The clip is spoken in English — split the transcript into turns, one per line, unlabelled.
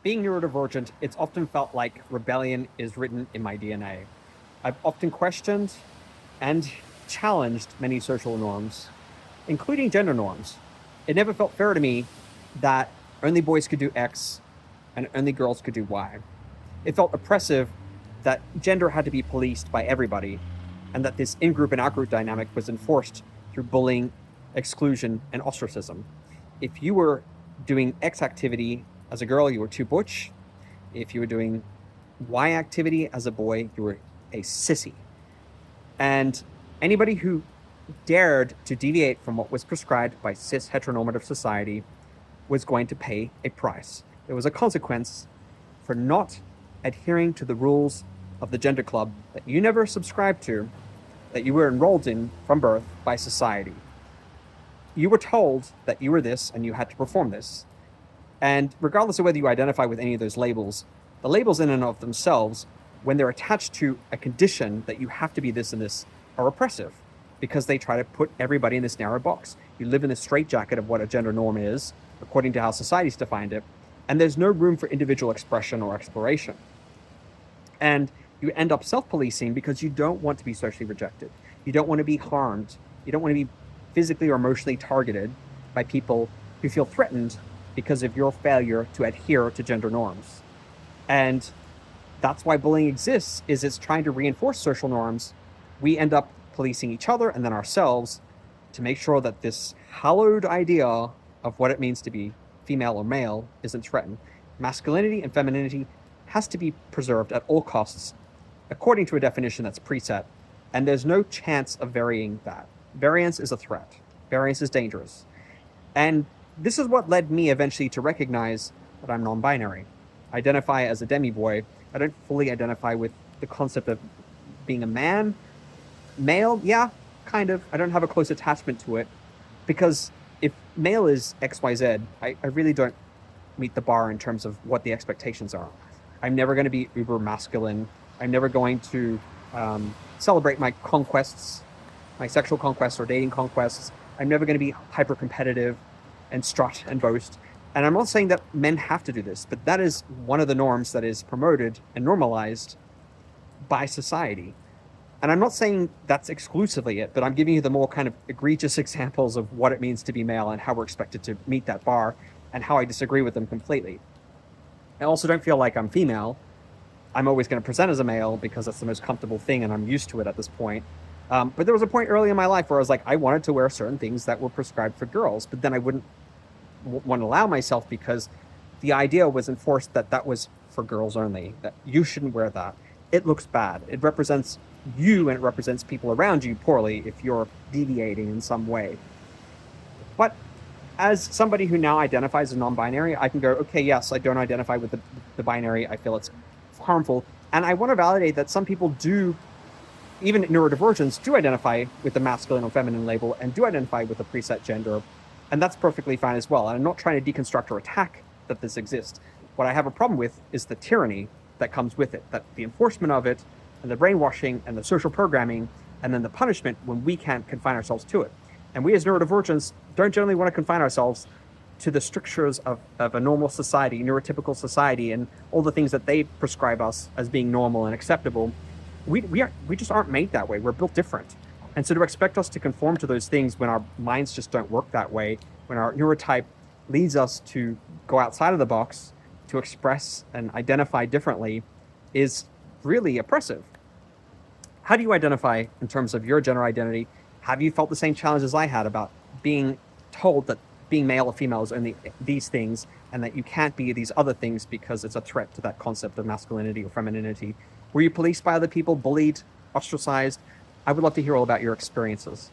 Being neurodivergent, it's often felt like rebellion is written in my DNA. I've often questioned and challenged many social norms, including gender norms. It never felt fair to me that only boys could do X and only girls could do Y. It felt oppressive that gender had to be policed by everybody, and that this in group and out group dynamic was enforced through bullying, exclusion, and ostracism. If you were doing X activity as a girl, you were too butch. If you were doing Y activity as a boy, you were a sissy. And anybody who dared to deviate from what was prescribed by cis heteronormative society was going to pay a price. There was a consequence for not adhering to the rules of the gender club that you never subscribed to, that you were enrolled in from birth by society. You were told that you were this and you had to perform this. And regardless of whether you identify with any of those labels, the labels in and of themselves, when they're attached to a condition that you have to be this and this, are oppressive because they try to put everybody in this narrow box. You live in the straitjacket of what a gender norm is, according to how society's defined it, and there's no room for individual expression or exploration. And you end up self-policing because you don't want to be socially rejected. You don't want to be harmed. You don't want to be physically or emotionally targeted by people who feel threatened because of your failure to adhere to gender norms. And that's why bullying exists, is it's trying to reinforce social norms. We end up policing each other and then ourselves to make sure that this hallowed idea of what it means to be female or male isn't threatened. Masculinity and femininity has to be preserved at all costs, according to a definition that's preset, and there's no chance of varying that. Variance is a threat. Variance is dangerous. And this is what led me eventually to recognize that I'm non-binary. I identify as a demi-boy. I don't fully identify with the concept of being a man. Male, yeah, kind of. I don't have a close attachment to it, because if male is XYZ, I really don't meet the bar in terms of what the expectations are. I'm never going to be uber masculine. I'm never going to celebrate my conquests, my sexual conquests or dating conquests. I'm never going to be hyper competitive and strut and boast. And I'm not saying that men have to do this, but that is one of the norms that is promoted and normalized by society. And I'm not saying that's exclusively it, but I'm giving you the more kind of egregious examples of what it means to be male and how we're expected to meet that bar and how I disagree with them completely. I also don't feel like I'm female. I'm always going to present as a male because that's the most comfortable thing and I'm used to it at this point. But there was a point early in my life where I was like, I wanted to wear certain things that were prescribed for girls, but then I wouldn't want to allow myself because the idea was enforced that that was for girls only, that you shouldn't wear that. It looks bad. It represents you and it represents people around you poorly if you're deviating in some way. But as somebody who now identifies as non-binary, I can go, okay, yes, I don't identify with the binary. I feel it's harmful. And I want to validate that some people do, even neurodivergents, do identify with the masculine or feminine label and do identify with the preset gender. And that's perfectly fine as well. And I'm not trying to deconstruct or attack that this exists. What I have a problem with is the tyranny that comes with it, that the enforcement of it and the brainwashing and the social programming and then the punishment when we can't confine ourselves to it. And we as neurodivergents don't generally want to confine ourselves to the strictures of a normal society, neurotypical society, and all the things that they prescribe us as being normal and acceptable. We just aren't made that way. We're built different. And so to expect us to conform to those things when our minds just don't work that way, when our neurotype leads us to go outside of the box, to express and identify differently, is really oppressive. How do you identify in terms of your gender identity? Have you felt the same challenges I had about being told that being male or female is only these things and that you can't be these other things because it's a threat to that concept of masculinity or femininity? Were you policed by other people, bullied, ostracized? I would love to hear all about your experiences.